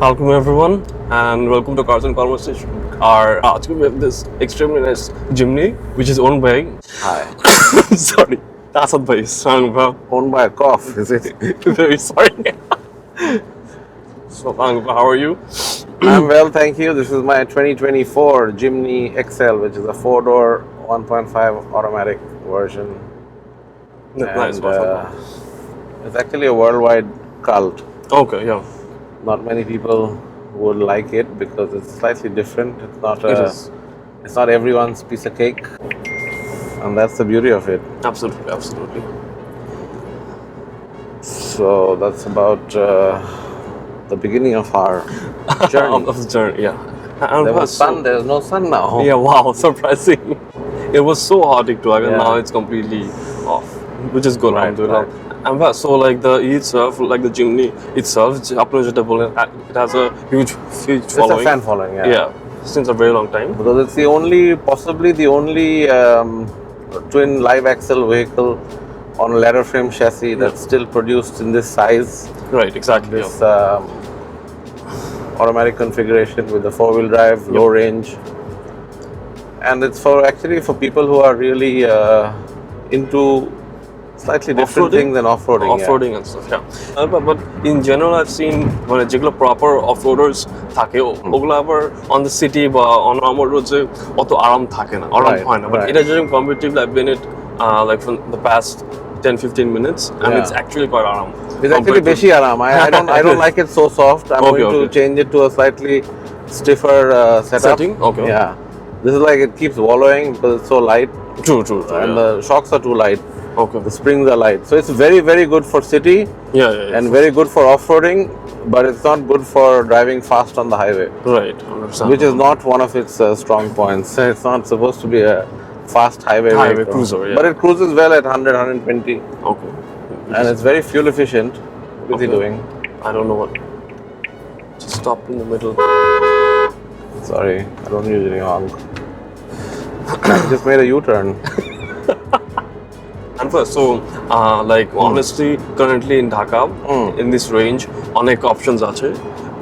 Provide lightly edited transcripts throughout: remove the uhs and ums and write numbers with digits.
Welcome everyone and welcome to Cars and Conversation. Today we have this extremely nice Jimny which is owned by Hi. sorry, Asad bhai. Salam. Owned by a cough, is it? Very sorry. So how are you? I'm well, thank you. This is my 2024 Jimny XL, which is a four-door 1.5 automatic version. Nice. It's actually a worldwide cult. Okay, yeah. Not many people would like it because it's slightly different. It's not everyone's piece of cake, and that's the beauty of it. Absolutely. So that's about the beginning of our journey. Of the journey, yeah. And There was sun. There's no sun now. Yeah, wow, surprising. It was so hot in Tuaga, Yeah. now it's completely off, which is good. Right, Alhamdulillah. right. And so like the itself, like the Jimny itself, it has a huge It's following. a fan following. Yeah, since a very long time. Because it's possibly the only twin live axle vehicle on a ladder frame chassis that's still produced in this size, Right, exactly. this automatic configuration with the four-wheel drive, low range, and it's for people who are really into slightly different Off-roading? things than off-roading. Off-roading and stuff, yeah. But in general, I've seen when যেগুলো proper off-roaders থাকে ওগুলো আবার on the city বা on normal roads অত আরাম থাকে না, আরাম Right, হয় না। But right. এটা যেরকম comparatively, I've been it like from the past 10-15 minutes, and Yeah. it's actually quite aram. It's actually beshi aram. I don't like it so soft. I'm Okay, going to okay. change it to a slightly stiffer setup. Setting? Okay. Yeah. This is like it keeps wallowing because it's so light, True. and Yeah. the shocks are too light. Okay. The springs are light, so it's very, very good for city Yeah. and very good for off-roading, but it's not good for driving fast on the highway, Right. Understand. which is not one of its strong points. It's not supposed to be a fast highway vehicle. cruiser, yeah. But it cruises well at 100, 120, Okay. and it's very fuel efficient. What is he Okay. doing? I don't know what. Just stop in the middle. Sorry, I don't usually honk. Just made a U-turn. And first, so honestly, currently in Dhaka, in this range, অনেক options আছে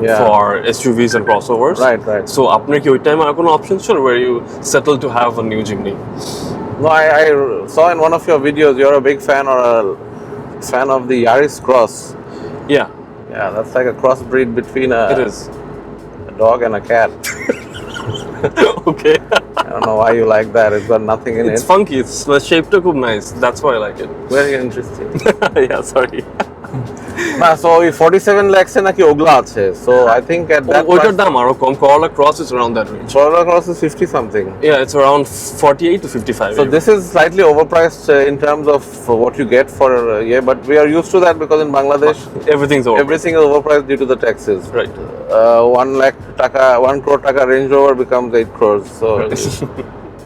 Yeah. for SUVs and crossovers. Right. So আপনার কি ওই টাইমে আর কোনো options ছিল where you settled to have a new Jimny? No, I saw in one of your videos you're a big fan or a fan of the Yaris Cross. Yeah, Yeah, that's like a crossbreed between it is. a dog and a cat. Okay. I don't know why you like that. It's got nothing in It's it. funky. It's the shape too nice. That's why I like it. Very interesting. Yeah, sorry. So 47 lakhs e naki ogla ache. So I think at that ওইটার দাম আরো কম, Corolla Cross is around that range. Corolla Cross is 50 something. Yeah, it's around 48 to 55. So this is slightly overpriced in terms of what you get for a year, but we are used to that because in Bangladesh everything's over. everything is overpriced due to the taxes. Right. 1 lakh taka, 1 crore taka Range Rover becomes 8 crores. So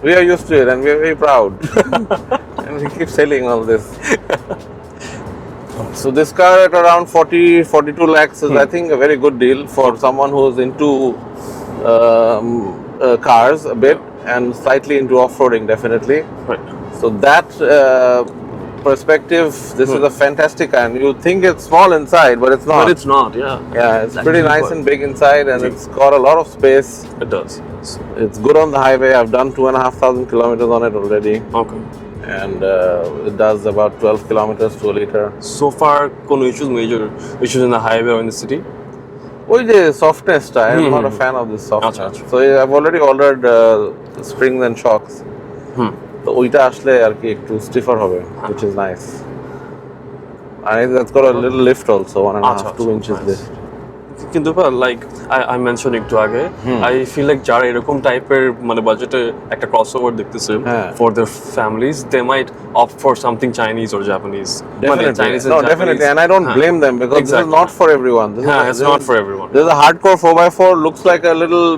we are used to it and we are very proud. And we keep selling all this. So this car at around 42 lakhs is I think a very good deal for someone who's into cars a bit and slightly into off-roading definitely. Right. So that perspective, this is a fantastic car. And you think it's small inside, but it's not. But it's not, yeah. Yeah, it's pretty nice and big inside, and it's got a lot of space. It does. It's good on the highway. I've done 2,500 kilometers on it already, Okay. and it does about 12 kilometers to a liter. So far, major issues in the highway or in the city? Oh, the softness. I'm not a fan of this softness. Achha. So I've already ordered springs and shocks. So ওইটা আসলে আর কি একটু stiffer হবে, which is nice. And that's got a little lift also, 1.5 2 inches nice. lift. কিন্তু like I mentioned একটু আগে, I feel like যারা এরকম টাইপের মানে বাজেটে একটা crossover দেখতেছে for their families, they might opt for something Chinese or Japanese. Definitely. Chinese No, definitely, and I don't blame them because this is not for everyone. It's not for everyone. There's a hardcore 4x4, looks like a little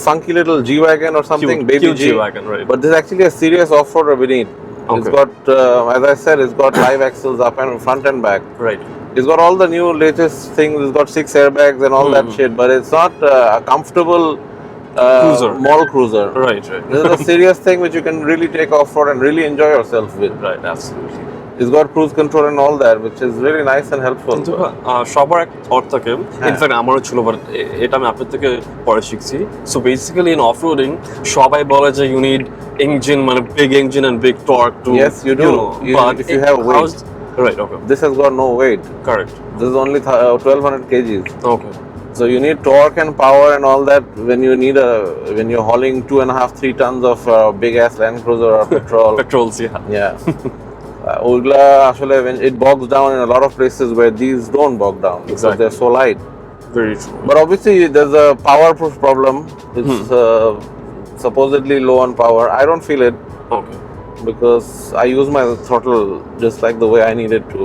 funky little G-Wagon or something, baby cute G-Wagon, right. But this is actually a serious off-roader beneath. Okay. It's got, as I said, it's got live axles up and front and back. Right. It's got all the new latest things. It's got 6 airbags and all that shit, but it's not a comfortable mall cruiser. Right. This is a serious thing which you can really take off-road and really enjoy yourself with. Right, absolutely. It's got cruise control and all that, which is really nice and helpful. কিন্তু সবার এক thought থাকে, in fact আমারও ছিল, but এটা আমি আপনার থেকে পরে শিখছি। So basically in off roading সবাই বলে যে ইউ নিড ইঞ্জিন, মানে big engine and big torque too, Yes, you do. But If you have weight. Right, okay. This has got no weight. Correct. This is only 1200 kgs. Okay. So you need torque and power and all that when you're hauling 2.5-3 tons of big ass Land Cruiser or petrol. Petrols, yeah. Yeah. Oigla actually when it bogs down in a lot of places where these don't bog down because Exactly. they're so light. Very true. But obviously there's a power problem. It's supposedly low on power. I don't feel it Okay. because I use my throttle just like the way I need it to.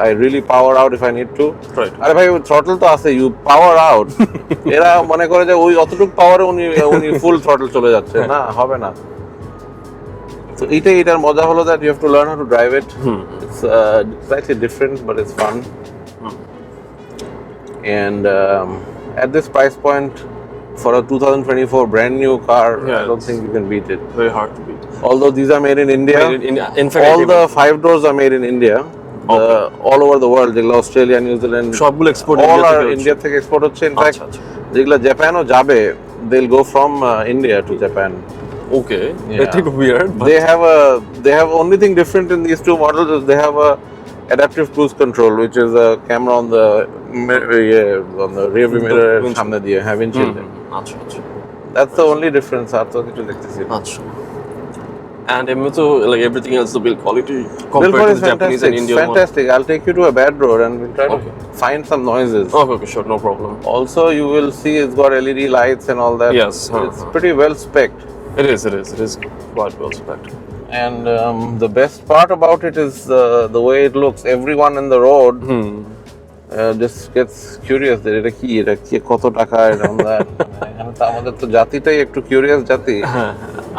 I really power out if I need to. Right. আরে ভাই throttle তো আছে, you power out. এরা মনে করে যে ওই অতটুকু পাওয়ারে উনি ফুল throttle চলে যাচ্ছে, না হবে না। So এটার মজা হলো that you have to learn how to drive it. It's slightly different but it's fun. And at this price point for a 2024 brand new car, Yeah, I don't think you can beat it. Very hard to beat. Although these are made in India, In fact, all the 5 doors are made in India. All over the world, যেগুলো Australia, New Zealand, সবগুলো export all are India থেকে export হচ্ছে। In fact, যেগুলো জাপানও যাবে, they'll go from India to Japan. Okay. Yeah. It's weird, but They have only thing different in these two models is they have a adaptive cruise control, which is a camera on the rear view mirror সামনে দিয়ে, have windshield. আচ্ছা আচ্ছা That's the only difference. আর তো কিছু দেখতেছি না। আচ্ছা। And like everything else, the build quality Build compared quality to is the Japanese and fantastic. Indian one. Fantastic. I'll take you to a bad road and we'll try to find some noises. Okay, sure, no problem. Also, you will see it's got LED lights and all that. Yes, It's pretty well spec'd. It is quite well spec'd. And the best part about it is the way it looks. Everyone in the road just gets curious that এটা কি কত টাকা এরকম that. এখানে তো আমাদের তো জাতিটাই একটু কিউরিয়াস জাতি।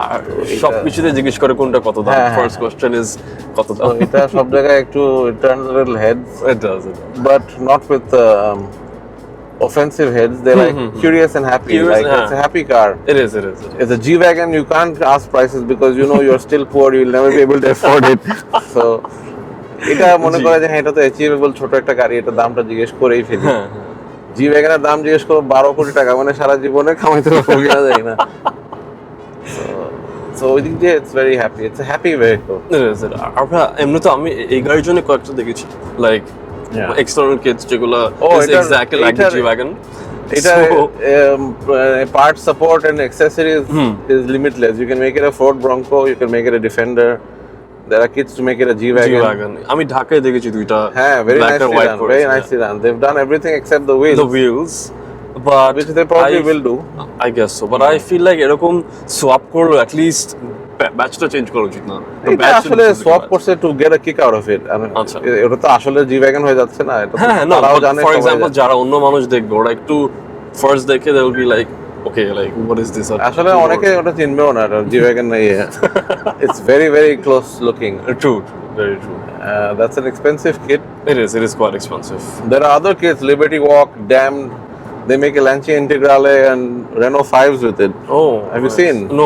আর সবকিছুতে জিজ্ঞেস করে কোনটা কত দাম। First question is কত দাম। So এটা সব জায়গায় একটু it turns a little heads. It does. But not with offensive heads. They're like curious and happy. It's a happy car. It is. It's a G-Wagon. You can't ask prices because you know you're still poor. You'll never be able to afford it. So এটা মনে করে যে হ্যাঁ এটা তো achievable ছোট একটা গাড়ি, এটা দামটা জিজ্ঞেস করেই ফেলি। G-Wagon-এর দাম জিজ্ঞেস করো 12 কোটি টাকা, মানে সারা জীবনে কামাইতে পারবো কিনা জানি না। So ওই দিক দিয়ে it's very happy. It's a happy vehicle. It is. আমরা এমনিতে আমি এই গাড়ির জন্য কয়েকটা দেখেছি, like external kits যেগুলো is exactly like the G-Wagon. এটা part support and accessories is limitless. You can make it a Ford Bronco, you can make it a Defender. There are kits to make it a G-Wagon. আমি ঢাকায় দেখেছি দুইটা, very nicely done. They've done everything except the wheels. But which they probably will do. I guess so. But I feel like এরকম swap করলে at least ব্যাচটা change করা উচিত না। এটা আসলে swap করছে to get a kick out of it. আচ্ছা, এটা তো আসলে G-Wagon হয়ে যাচ্ছে না, এটা তো তারাও জানে। For example, যারা অন্য মানুষ দেখবে ওরা একটু ফার্স্ট দেখে they will be like, okay, like what is this? আসলে অনেকে ওটা চিনবেও না G-Wagon নাই। It's very very close looking. True, very true. That's an expensive kit. It is quite expensive. There are other kits, Liberty Walk, Damned. They make a Lancia Integrale and Renault 5s with it. Oh, have you seen? No,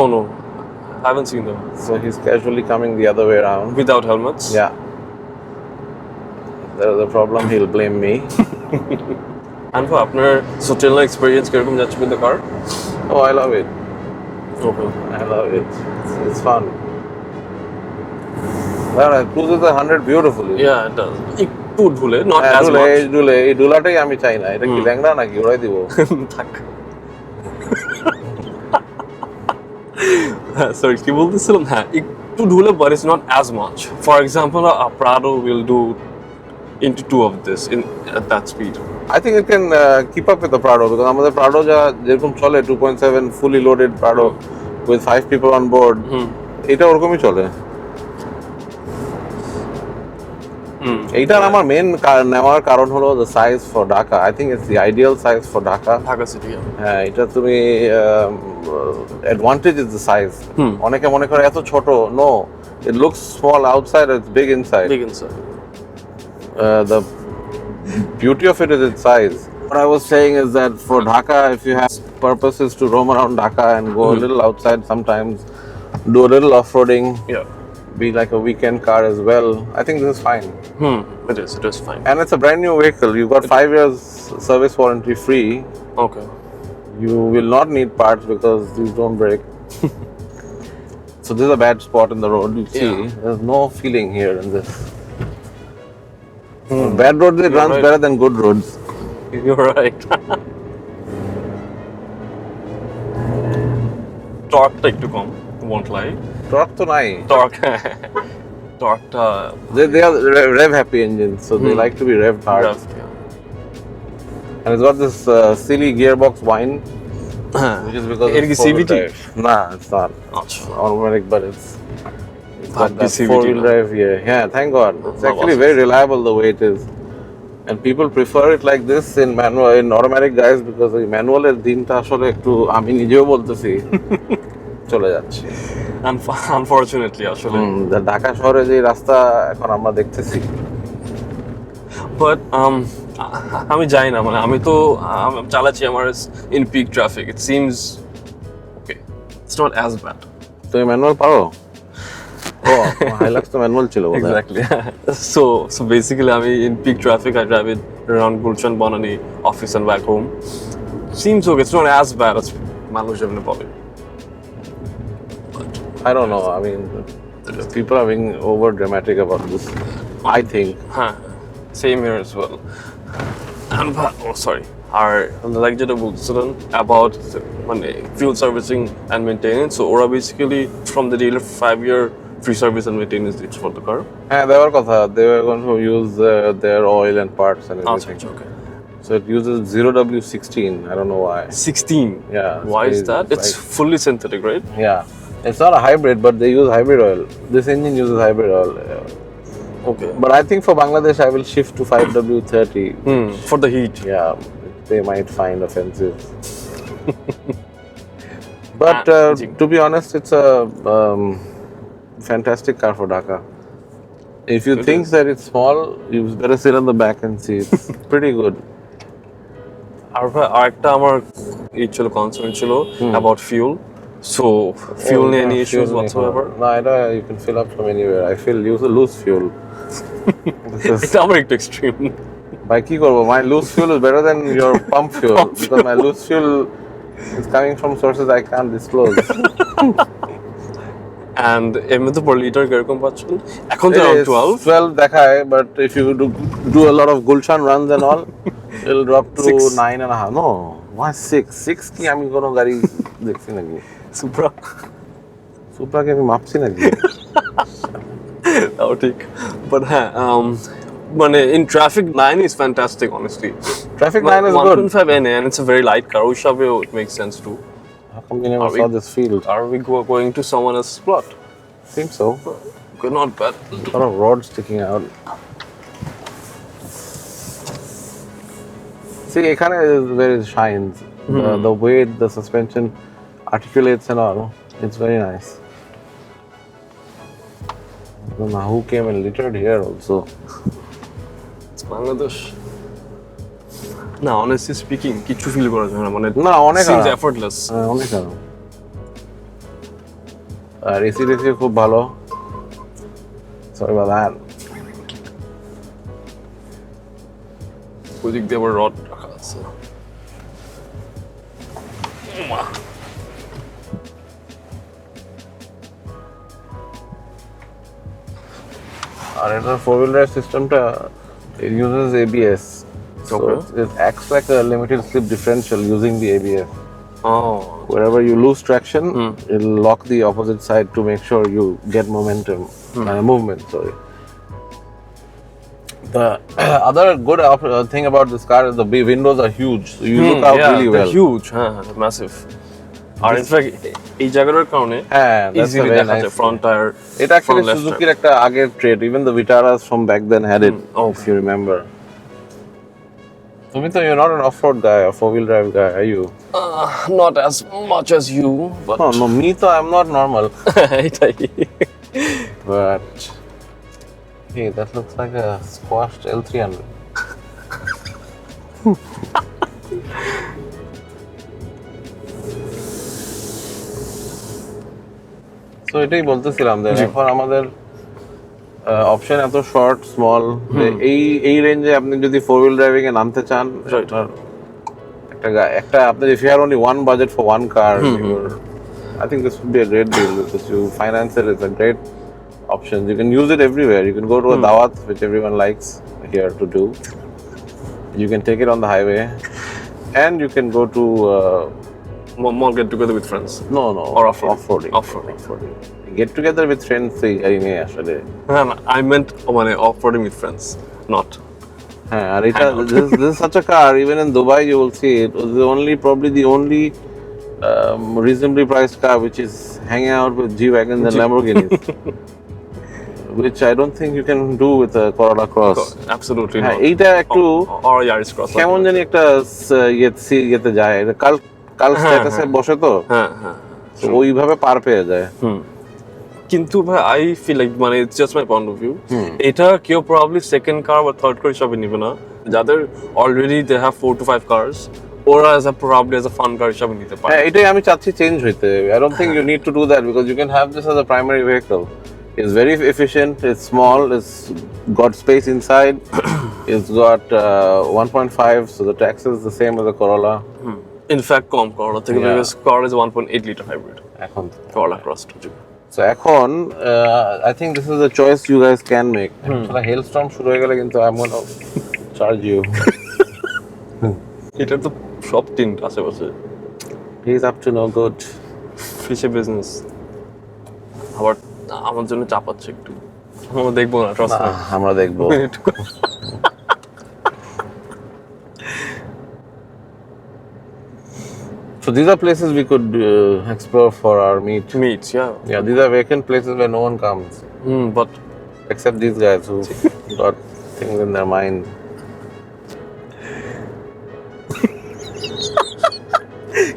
I haven't seen them. So he's casually coming the other way around without helmets. Yeah, there's a problem. He'll blame me. And for আপনার Sotelna experience কিরকম যাচ্ছে with the car? Oh, I love it. Okay, I love it. It's fun. Well, it cruises 100 beautifully. Yeah, it does. একটু ধুলে, not as much. এই ধুলাটাই আমি চাই না। এটা কি ল্যাংড়া নাকি উড়াই দিব? থাক। Sorry, কি বলতেছিলাম? হ্যাঁ, একটু ধুলে, but it's not as much. For example, a Prado will do into 2 of this at that speed. I think it can keep up with the Prado because আমাদের Prado যেরকম চলে 2.7 fully loaded Prado with 5 people on board, এটা ওরকমই চলে। এইটার আমার main নেওয়ার কারণ হলো the size for Dhaka. I think it's the ideal size for Dhaka. Dhaka city. হ্যাঁ, এটা তুমি advantage is the size. অনেকে মনে করে এত ছোট, no, it looks small outside, it's big inside. The beauty of it is its size. What I was saying is that for Dhaka, if you have purposes to roam around Dhaka and go a little outside sometimes, do a little off-roading, be like a weekend car as well. I think this is fine. It is fine. And it's a brand new vehicle. You got 5 years service warranty free. Okay. You will not need parts because these don't break. So this is a bad spot in the road. You see, there's no feeling here in this. Bad roads, it runs better than good roads. You're right. Torque ta ekটু com, won't lie. Torque to nai. Torque ta They are rev happy engines, so they like to be revved hard. revved, yeah. And it's got this silly gearbox whine, which is because It is CVT? Nah, it's not. আচ্ছা Automatic, but it's got that CVT, four-wheel no? drive here. Yeah, thank God. It's No, actually awesome. very reliable the way it is. And people prefer it like this in manual, in automatic guys, because the manual এর দিনটা আসলে একটু আমি নিজেও বলতেছি চলে যাচ্ছে। Unfortunately আসলে ঢাকা শহরে যে রাস্তা এখন আমরা দেখতেছি, but আমি জানি না মানে আমি তো চালাচ্ছি আমার in peak traffic it seems okay it's not as bad তুমি ম্যানুয়াল পারো? ও হাইলাক্স তো ম্যানুয়াল ছিল বোধহয়। exactly so basically আমি in peak traffic I drive it around Gulshan Bonani office and back home seems okay it's not as bad as মানুষ যেমন বলে I don't know. I mean, people are being over dramatic about this. I think. Same here as well. And sorry. Our like যেটা বলছিলেন about মানে fuel servicing and maintenance. So ওরা basically from the dealer 5-year free service and maintenance দিচ্ছে for the car. Yeah, they were কথা. They were going to use their oil and parts and everything. Okay. So it uses 0W16. I don't know why. 16. Yeah. Why is that? It's fully synthetic, right? Yeah. It's not a hybrid, but they use hybrid oil. This engine uses hybrid oil. Okay. But I think for Bangladesh, I will shift to 5W30. For the heat. Yeah, they might find offensive. But to be honest, it's a fantastic car for Dhaka. If you think that it's small, you better sit on the back and see. It's pretty good. আরেকটা আমার concern ছিল about fuel. So fuel any issues whatsoever? No, I don't. You can fill up from anywhere. I feel use a loose fuel. It's আমার একটু extreme. By কি করবো? My loose fuel is better than your pump fuel because my loose fuel is coming from sources I can't disclose. And এমনিতে per liter কিরকম পাচ্ছেন? এখন তো around 12. 12 দেখায়, but if you do a lot of Gulshan runs and all, it'll drop to 9.5. No, why 6? 6 কি আমি কোনো গাড়ি দেখছি নাকি? Supra কে আমি মাপছি নাকি? তাও ঠিক। But হ্যাঁ, মানে in traffic 9 is fantastic honestly. Traffic 9 is good. 1.5 NA and it's a very light car. ওইসবেও it makes sense too. How come we never saw this field? Are we going to someone else's plot? Seems so. Okay, not bad. A lot of rods sticking out. See, এখানে is where it shines. The way the suspension articulates and all, it's very nice. I don't know who came and littered here also. It's Bangladesh. না honestly speaking কিছু feel করা যায় না মানে না অনেক seems effortless. অনেক আরাম। আর এসি খুব ভালো। Sorry about that. ওই দিক দিয়ে আবার রড রাখা আছে। আর এটার 4-wheel drive systemটা it uses ABS. So it acts like a limited slip differential using the ABS. Oh. Wherever you lose traction, it'll lock the opposite side to make sure you get momentum, movement. Sorry. The other good thing about this car is the windows are huge, so you look out really well. They're huge, massive. R in fact এই জায়গাটার কারণে easily দেখা যায় front tire. It actually Suzuki's একটা আগের trait. Even the Vitaras from back then had it, if you remember. Sumita, you're not an off-road guy or 4-wheel drive guy, are you? Not as much as you, but No, me too, I'm not normal. But hey, that looks like a squashed L300. So এটাই বলতেছিলাম যে এখন আমাদের option এত short small, এই রেঞ্জে আপনি যদি 4-wheel ড্রাইভিং এ নামতে চান, Right. একটা আপনি if you have only one budget for one car, I think this would be a great deal because you finance it. It's a great option. You can use it everywhere. You can go to a dawat, which everyone likes here to do. You can take it on the highway, and you can go to More get together with friends. no Or off-roading. off-roading. Get together with friends এই গাড়ি নিয়ে আসলে। না, I meant মানে off-roading with friends, not. হ্যাঁ, আর এটা this is such a car. Even in Dubai, you will see it was probably the only reasonably priced car which is hanging out with G-Wagons and Lamborghinis, which I don't think you can do with a Corolla Cross. Absolutely হ্যাঁ, not. এইটা একটু Or Yaris Cross. কেমন জানি একটা ইয়েতে যায়, এটা কাল স্ট্যাটাসে বসে তো, হ্যাঁ। তো ওইভাবে পার পেয়ে যায়। কিন্তু ভাই আই ফিল লাইক মানে it's just my point of view, এটা কেউ প্রবাবলি সেকেন্ড কার বা থার্ড কার হিসাবে নিবে না, যাদের already they have 4 to 5 cars, ওরা as a probably as a fun car হিসাবে নিতে পারে। হ্যাঁ, এটাই আমি চাচ্ছি চেঞ্জ হইতে। I don't think you need to do that because you can have this as a primary vehicle. It's very efficient, it's small, it's got space inside, it's got 1.5, so the tax is the same as a Corolla. In fact com Corolla থেকে, Yeah. because Corolla is 1.8 liter hybrid, এখন Corolla Cross 2. So এখন I think this is a choice you guys can make. আসলে hailstorm শুরু হয়ে গেলে কিন্তু I'm gonna charge you. এটার তো সব টিন্ট আশেপাশে, He's up to no good. ফিশে বিজনেস আবার আমার জন্য চাপাচ্ছে একটু, আমরা দেখবো না, ট্রাস্ট মি। আমরা দেখবো। So these are places we could explore for our meet. Meats, yeah. Yeah, these are vacant places where no one comes But except these guys who got things in their mind.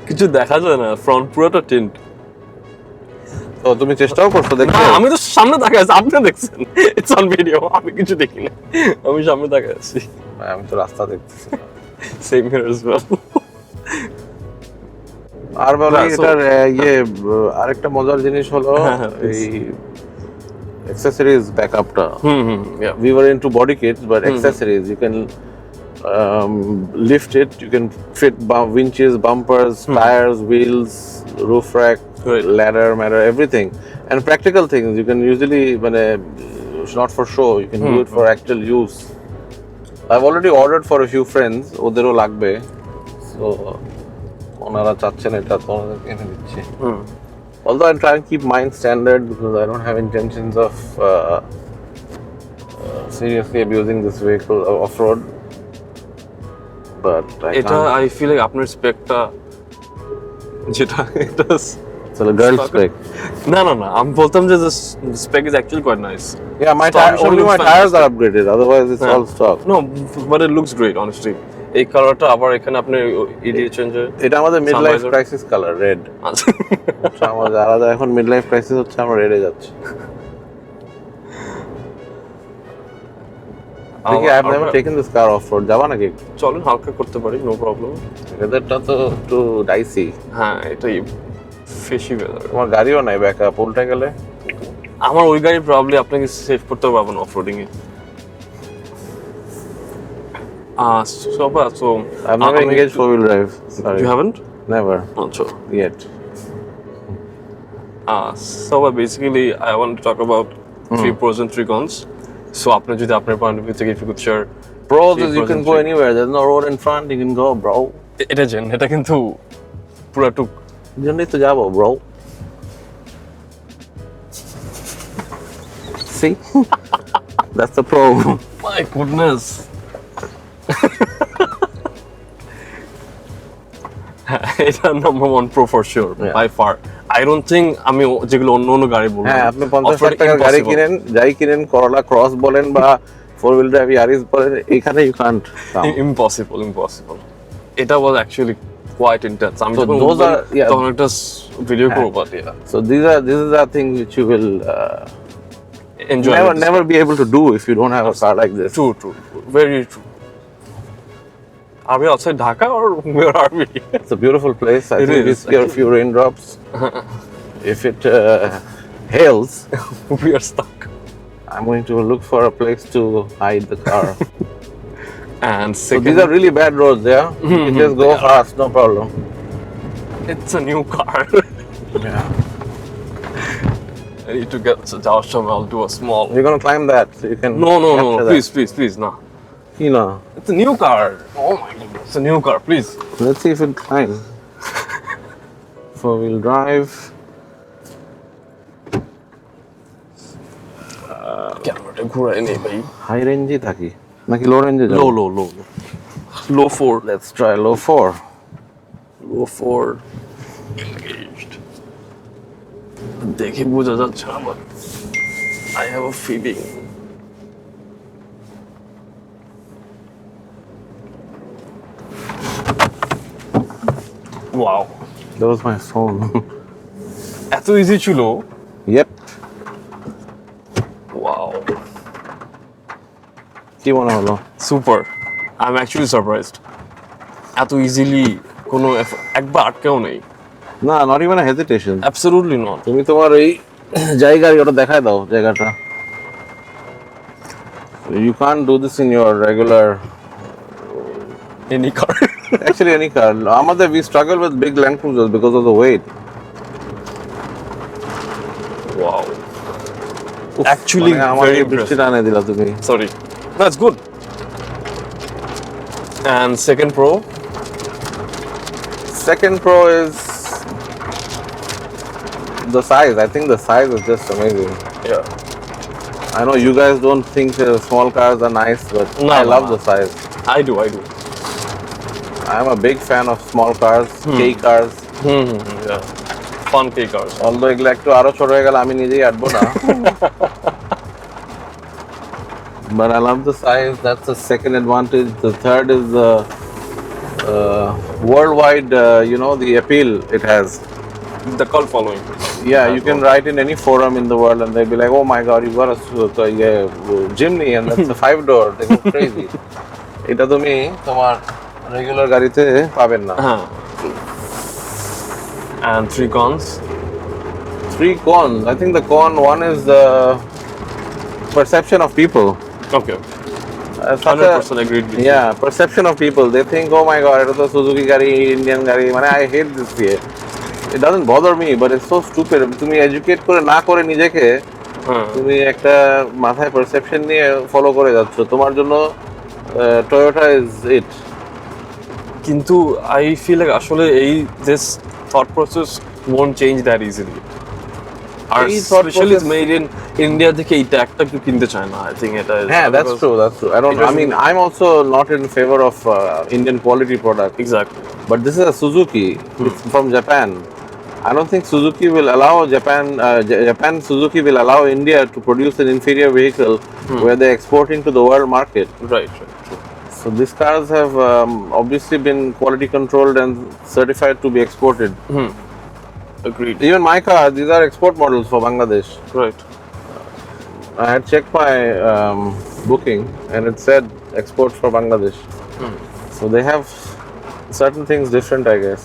কিছু দেখা যায় না, front পুরোটা tint. তো তুমি চেষ্টাও করছো দেখতে? না, আমি তো সামনে তাকাই আছি, আপনি দেখছেন, ইটস অন ভিডিও, আমি কিছু দেখি না, আমি সামনে তাকাই আছি। আমি তো রাস্তা দেখতেছি। Same here as well. আর বলি না, so- এটার আরেকটা মজার জিনিস হলো এই accessories ব্যাকআপটা। Yeah. We were into body kits, but accessories you can lift it, you can fit winches, bumpers, tires, wheels, roof rack, Right. ladder, matter, everything. And practical things you can usually it's not for show, you can do it for actual use. I've already ordered for a few friends, ওদেরও লাগবে, so ওনারা চাচ্ছেন এটা, তো ওনাদেরকে এনে দিচ্ছি। Although I'm trying to keep mine standard because I don't have intentions of seriously abusing this vehicle off-road. But I এটা can't. আই ফিল লাইক আপনার স্পেকটা যেটা, এটা It's a girl spec. না, আমি বলতাম যে spec is actually quite nice. Yeah, only my tires are upgraded. Otherwise, it's all stock. No, but it looks great, honestly. এই কালারটা আবার এখানে আপনি ইডিয়ে চেঞ্জে, এটা আমাদের mid life Sunvisor. Crisis colour red. আমাদের আলাদা এখন মিড লাইফ ক্রাইসিস হচ্ছে, আমরা রেডে যাচ্ছি। দেখি, I have never taken this car off-road. যাবা নাকি? চলেন হালকা করতে পারি, নো প্রবলেম। ওয়েদারটা তো একটু ডাইসি। হ্যাঁ, এটাই ফিশি ওয়েদার। তোমার গাড়িও নাই ব্যাকআপ, উল্টে গেলে আমার ওই গাড়ি প্রবাবলি আপনাকে সেভ করতে পারবেন off roading A. So I've never engaged 4-wheel drive. Sorry. You haven't? Never. আচ্ছা। Yet. So basically I want to talk about 3 pros and 3 cons. So আপনি যদি আপনার পয়েন্ট অফ ভিউ থেকে if you could share Pros three is you pros can and go three- anywhere. There's no road in front. You can go, bro. এটা কিন্তু পুরো টুক। এই জন্যই তো যাবো, bro. See? That's the pro. My goodness. এটা number 1 pro for sure, Yeah. By far. I don't think আমি যেগুলো অন্য গাড়ি বলবো, হ্যাঁ, আপনি 50 লাখ টাকার গাড়ি কিনেন, যাই কিনেন, করলা ক্রস বলেন বা 4-wheel drive ইয়ারিস বলেন, এখানে you can't come. ইম্পসিবল। এটা ওয়াজ অ্যাকচুয়ালি কোয়াইট ইন্টেন্স। আমি So যখন those are- yeah. তখন একটা ভিডিও করব, but So these are things which you will enjoy never be able to do if you don't have a car like this. True, very true. Are we outside Dhaka or where are we? It's a beautiful place. I It think we is, see a few raindrops. If it hails, We are stuck. I'm going to look for a place to hide the car. And So second, these are really bad roads, yeah? You can just go fast, no problem. it's a new car. Yeah. I need to get যাওয়ার সময় I'll do a small. You're gonna climb that, so you can No, capture that. please, no. You know, It's a new car. Oh my goodness, it's a new car, please. let's see if it climbs. Four-wheel drive. ক্যামেরাটা ঘুরাই নেই ভাই। High range থাকি নাকি low range যাবো? Low 4. Let's try low 4. Low 4. Engaged. দেখে বোঝা যাচ্ছে না, but I have a feeling. Wow. That was my phone. এত ইজি ছিল। Yep. Wow. কি মনে হলো? Super. I'm actually surprised. এত ইজিলি কোনো একবার আটকেও নেই। না, not even a hesitation. Absolutely not. তুমি তোমার এই জায়গার ওটা দেখায় দাও জায়গাটা। You can't do this in your regular. Any car. Actually, any car. আমাদের we struggle with big Land Cruisers because of the weight. Wow. Actually, মানে আমাকে very বৃষ্টি impressive. টানে দিলা তুমি। Sorry. That's good. And second Pro. Second Pro is the size. I think the size is just amazing. Yeah. I know you guys don't think small cars are nice, but No, I no, love no. the size. I do. I'm a big fan of small cars, K cars. Yeah. Fun K cars. Although এগুলো একটু আরো ছোট হয়ে গেলে আমি নিজেই আঁটবো না। But I love the size. That's the second advantage. The third is the worldwide, the appeal it has. The cult following. Yeah, you can write in any forum in the world and they'll be like, oh my god, you got a Jimny and that's a 5-door. They go crazy. এটা তুমি তোমার regular গাড়িতে পাবেন না। And 3 cons. 3 cons. I think the con one is the perception of people. Okay. Such 100% agreed with you. Yeah, perception of people. They think, oh my god, it's a Suzuki gari, Indian gari. I hate this here. It doesn't bother me, but it's so stupid. তুমি educate করে না করে নিজেকে তুমি একটা মাথায় perception নিয়ে follow করে যাচ্ছ। তোমার জন্য Toyota is it. কিন্তু I feel like আসলে this thought process won't change that easily. আর এই thought especially process- made in India থেকে এইটা একটা কেউ কিনতে চায় না। I think এটা Yeah, that's because- true. I mean, I'm also not in favor of Indian quality product. Exactly. But this is a Suzuki. It's from Japan. I don't think Suzuki will allow Japan Suzuki will allow India to produce an inferior vehicle where they're exporting to the world market. Right. So these cars have obviously been quality controlled and certified to be exported. Agreed. Even my car, these are export models for Bangladesh. Right. I had checked my booking and it said export for Bangladesh. So they have certain things different, I guess.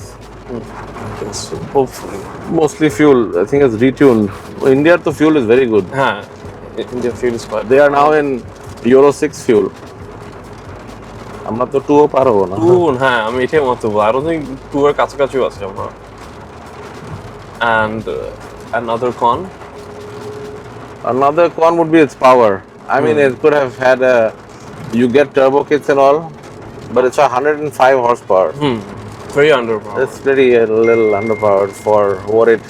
Yes, hopefully. Mostly fuel. I think it's retuned. India, the fuel is very good. হ্যাঁ, India feels quite. They are now in Euro 6 fuel. আমরা তো 2 পার হবো না। হ্যাঁ, আমি এটাই মতো বলবো। I don't think 2 এর কাছাকাছিও আছে আমরা। And another con. Another con would be its power. I mean, it could have had you get turbo kits and all, but it's 105 horsepower. Very underpowered. It's pretty a little underpowered for what it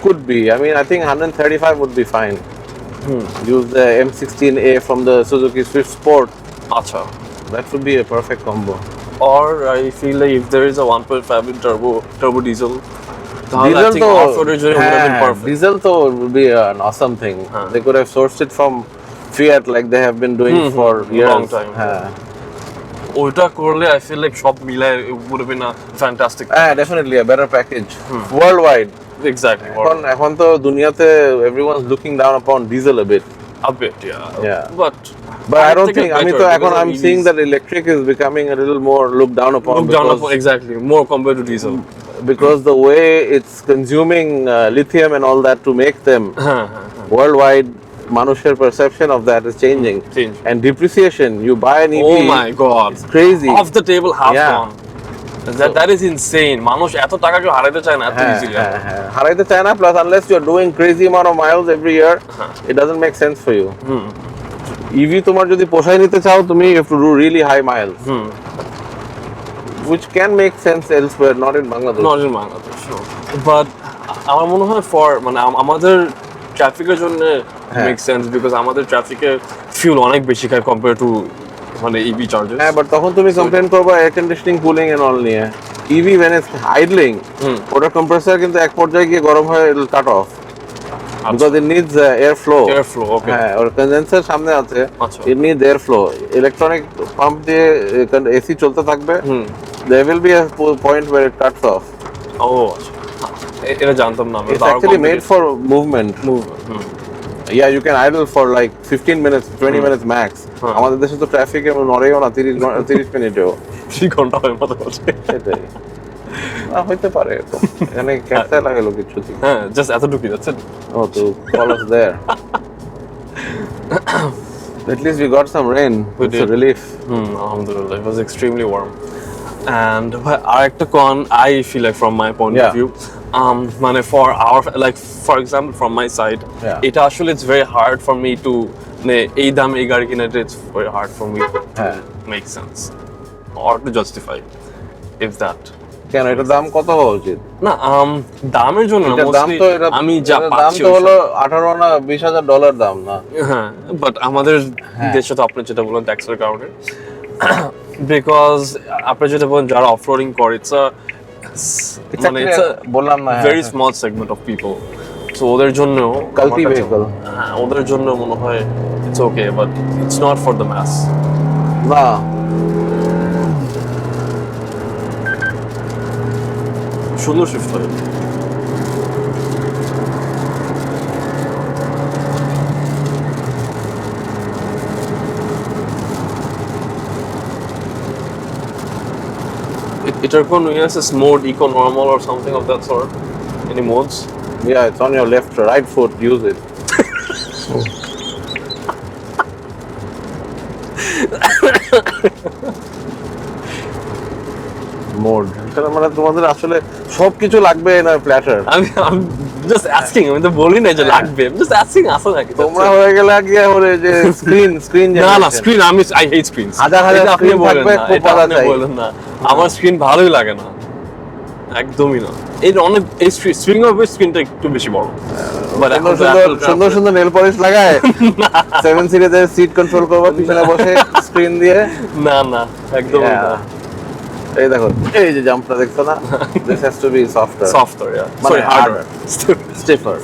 could be. I mean, I think 135 would be fine. Use the M16A from the Suzuki Swift Sport. আচ্ছা। That would be a perfect combo. Or I feel like if there is a 1.5 in turbo diesel, তাহলে I Diesel think though, off-road would have been perfect. Diesel though would be an awesome thing. They could have sourced it from Fiat like they have been doing for years. Long time. ওইটা করলে I feel like সব মিলায় it would have been a fantastic. Definitely a better package worldwide. Exactly. এখন তো দুনিয়াতে everyone's looking down upon diesel a bit. A bit, yeah. But I don't think I'm seeing that electric is becoming a little more looked down upon. Exactly, more compared to diesel. Because the way it's consuming lithium and all that to make them worldwide, মানুষের perception of that is changing. Change. And depreciation, you buy an EV. Oh my god. It's crazy. Off the table half Yeah. gone. That is insane. মানুষ এত টাকা কেউ হারাইতে চায় না এত easily. হারাইতে চায় না, plus unless you are doing crazy amount of miles every year, it doesn't make sense for you. EV তোমার যদি পোষায় নিতে চাও, তুমি you have to do really high miles. Which can make sense elsewhere, not in Bangladesh. Not in Bangladesh, no. But আমার মনে হয় মানে আমাদের ট্রাফিকের জন্য make sense because আমাদের ট্রাফিকে fuel অনেক বেশি খায় compared to মানে EV charges. হ্যাঁ, but তখন তুমি কমপ্লেন করবে air conditioning, cooling and all নিয়ে। EV when it's idling, ওটার compressor কিন্তু এক পর্যায়ে গিয়ে গরম হয়ে it will cut off. Because it needs airflow. Airflow, okay. হ্যাঁ, ওর condenser সামনে আছে। আচ্ছা। It needs airflow. Electronic pump দিয়ে AC চলতে থাকবে। There will be a point where it cuts off. Oh, আচ্ছা। এটা জানতাম না। It's actually made for movement. Yeah, you can idle for like 15 minutes, 20 minutes max. আমাদের দেশে তো ট্রাফিক এমন নড়েও না 30 মিনিটেও। 3 ঘন্টা হয় মতো হচ্ছে। সেটাই। হইতে পারে তো। এখানে ক্যাপটা লাগালো কিছু দিন। হ্যাঁ, just এতটুকুই, that's it. Oh, to call us there. At least we got some rain. It's a relief. Alhamdulillah, it was extremely warm. And আরেকটা con I feel like from my point of view, মানে for example from my side, এটা আসলে it's very hard for me to এই দামে এই গাড়ি কিনে it's very hard for me to make sense or to justify if that. কেন এটা দাম কত হওয়া উচিত? না দামের জন্য না, mostly আমি যা পাচ্ছি দাম তো হলো 18 না $20,000 দাম না। হ্যাঁ, বাট আমাদের দেশে তো আপনি যেটা বলেন ট্যাক্সের কারণে, বিকজ আপনি যেটা বলেন যারা অফরোডিং করে মানে বললাম না, very small segment of people, so ওদের জন্য কাল্টি ভেহিকল, হ্যাঁ ওদের জন্য মনে হয় it's okay, but it's not for the mass. না সুন্দর শিফট হয়। এটার কোন is mode eco normal or something of that sort? Any modes? Yeah, it's on your left or right foot, use it. Mode এটা মানে তোমাদের আসলে সবকিছু লাগবে না প্ল্যাটার। আমি জাস্ট আস্কিং, আমি তো বলি না যে লাগবে, আমি জাস্ট আস্কিং আসলে নাকি তোমরা হয়ে গেলে গিয়ে ওরে যে স্ক্রিন না না স্ক্রিন, আমি আই হেট স্ক্রিনস। হাজার আপনি থাকবে খুব ভালো চাই, বলেন না আমার স্ক্রিন ভালোই লাগে না, একদমই না। এই অনেক এই স্ট্রিং অফ স্ক্রিনটা একটু বেশি বড়, বাট এখন সুন্দর সুন্দর নেল পলিশ লাগায় 7 সিরিজের সিট কন্ট্রোল করবা পিছনে বসে স্ক্রিন দিয়ে, না না একদমই না। এই দেখো এই যে জাম্পটা দেখছো না, this has to be softer, yeah, sorry, harder, stiffer.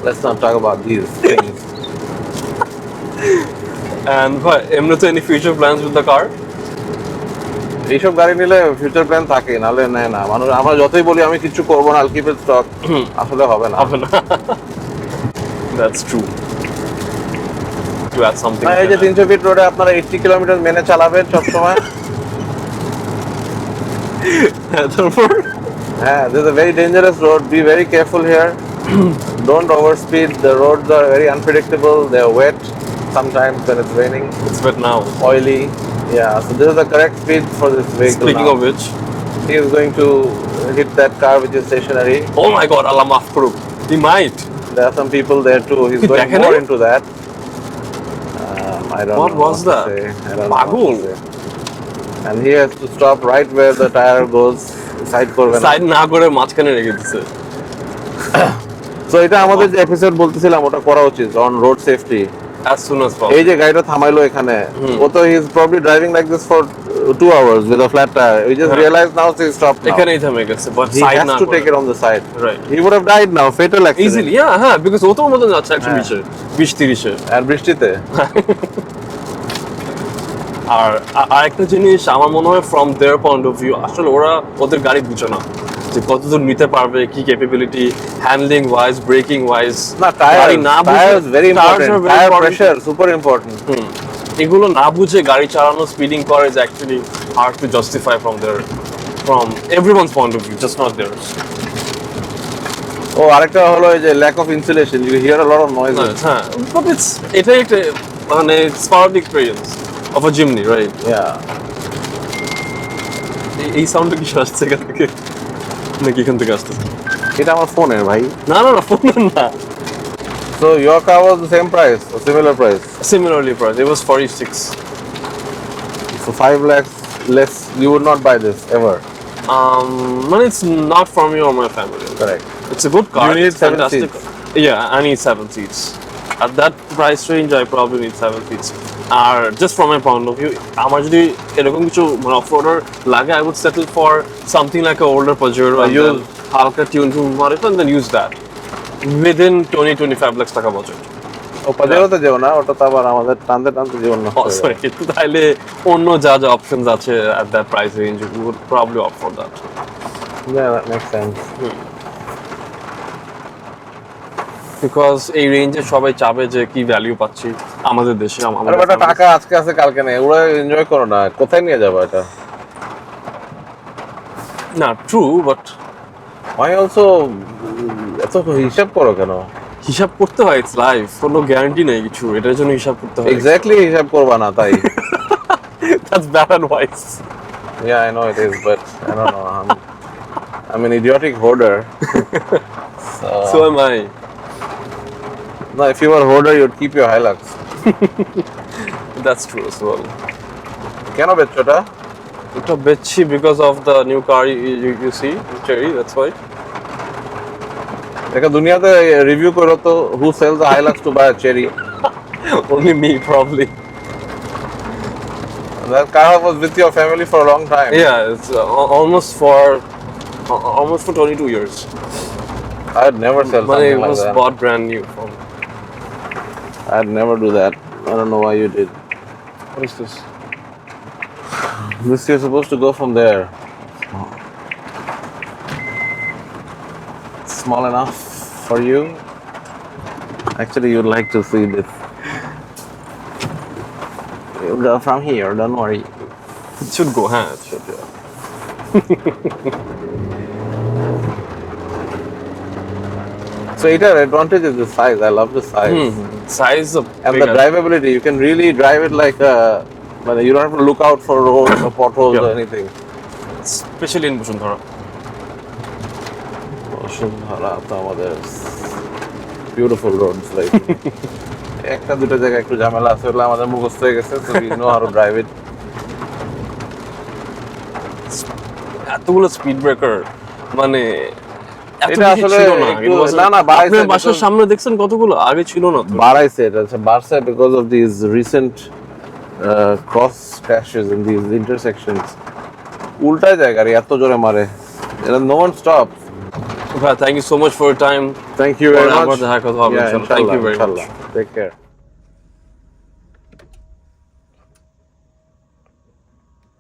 Let's not talk about these things. And এমনিতে any future plans with the car? এইসব গাড়ি নিলে ফিউচার প্ল্যান থাকে, নালে নেয় না মানুষ। আমরা যতই বলি আমি কিছু করবো না, I'll keep it stock, আসলে হবে না। That's true. To add something. এই যে 300 ফিট রোডে আপনারা 80 কিলোমিটার মেনে চালাবেন সব সময়। হ্যাঁ, this is a very dangerous road. Be very careful here. Don't overspeed. The roads are very unpredictable. They are wet sometimes when it's raining. It's wet now. Oily. Yeah, so this is the correct speed for this vehicle. Speaking now. of which, he is going to hit that car which is stationary. Oh my God, Allah maaf karuk. He might. There are some people there too. He's going more into that. I don't what know was that? I don't know. And he has to stop right where the tire goes. Side করবে না, side না করে মাঝখানে রেখে দিয়েছে। So এটা আমাদের যে এপিসোড বলতেছিলাম ওটা করা উচিত on road safety as soon as possible. এই যে গাড়িটা থামাইলো এখানে, ও তো he is probably driving like this for 2 hours with a flat tire. We just realized now so he stopped now. এখানেই থেমে গেছে, but he side has না to করে। take it on the side. Right. He would have died now, fatal accident. Easily, yeah, হ্যাঁ, because ও তো মতন যাচ্ছে 120-30 এ। আর বৃষ্টিতে। আর আরেকটা জিনিস আমার মনে হয় from their point of view, আসলে ওরা ওদের গাড়ি বুঝে না যে কতদূর নিতে পারবে, কি capability, handling wise, braking wise. না tyre very important, tyre pressure super important. এগুলো না বুঝে গাড়ি চালানো, স্পিডিং করে is actually hard to justify from everyone's point of view, just not theirs. ও আরেকটা হলো এই যে lack of insulation, you hear a lot of noise. হ্যাঁ, বাট এটাই একটা মানে power experience of a Jimny, right? Yeah, এই সাউন্ডটা কি আসছে এখান থেকে নাকি এখান থেকে আসতেছে? এটা আমার ফোনের ভাই। না না না, ফোন না। So your car was the same price or similar price? Similarly priced. It was 46. So 5 lakhs less, you would not buy this ever. But it's not for me or my family. Correct. It's a good car. You need it's 7 fantastic. seats. Yeah, I need 7 seats. At that price range, I probably need 7 seats. Just from my point of view, আমার যদি এরকম কিছু মানে অফ-রোডার লাগে, I would settle for something like an older Pajero and then হালকা tune modify and then use that within 20-25 lakhs টাকা budget. ও পাজেরোতে যেও না, ওটা তো আবার আমাদের টানতে টানতে জীবন নষ্ট হয়ে যাবে। Sorry, কিন্তু তাহলে অন্য যা যা অপশনস আছে at that price range, we would probably opt for that. Yeah, that makes sense. Because এই রেঞ্জে সবাই চাবে যে কি ভ্যালু পাচ্ছি আমাদের দেশে আরে আমাদের বেটা, টাকা আজকে আছে কালকে নেই, ওরা এনজয় করো না, কোথায় নিয়ে যাবো এটা? না, ট্রু, বাট আমি অলসো এত হিসাব করো কেন? হিসাব করতে হয়, ইটস লাইফ, কোনো গ্যারান্টি নেই কিছু, এটার জন্য হিসাব করতে হয়। এক্স্যাক্টলি হিসাব করবা না তাই। That's bad advice. Yeah, I know it is, but I don't know. I'm an idiotic hoarder. So am I. No, if you were a hoarder, you'd keep your Hilux. That's true as well. কেন বেচছো এটা? এটা বেচছি because of the new car you see, Cherry, that's why. একটা দুনিয়াতে review করো তো, who sells a Hilux to buy a Cherry? Only me, probably. That car was with your family for a long time. Yeah, it's almost for 22 years. I'd never sell But something it like was that. bought brand new from. I'd never do that. I don't know why you did. What is this? This you're supposed to go from there. Small enough for you. Actually, you'd like to see this. You'll go from here, don't worry. It should go, huh? It should, yeah. So each advantage is the size. I love the size. Size of And big the drivability. You can really drive it like a, well, you don't have to look out for roads or potholes or Yeah. anything. especially in Basundhara. Bashundhara তো আমাদের beautiful roads, like একটা দুটো জায়গায় একটু ঝামেলা আছে, ওগুলো আমাদের মুখস্থ হয়ে গেছে, so we know how to drive it. এতগুলো স্পিড ব্রেকার মানে এত এটা বেশি আসলে ছিল না। একটু- It wasn't- না, না, বাড়াইছে আপনার বাসার because- সামনে দেখছেন কতগুলো, আগে ছিল না তো। বাড়াইছে, এটা হচ্ছে বাড়ছে because of these recent cross crashes in these intersections. উল্টায় যায় গাড়ি, এত জোরে মারে, এটা no one stops. Thank you so much for your time. Thank you very পরে much. আবার দেখা কথা হবে, Yeah, ইনশাআল্লাহ। Thank you inshallah, very much. inshallah. Take care.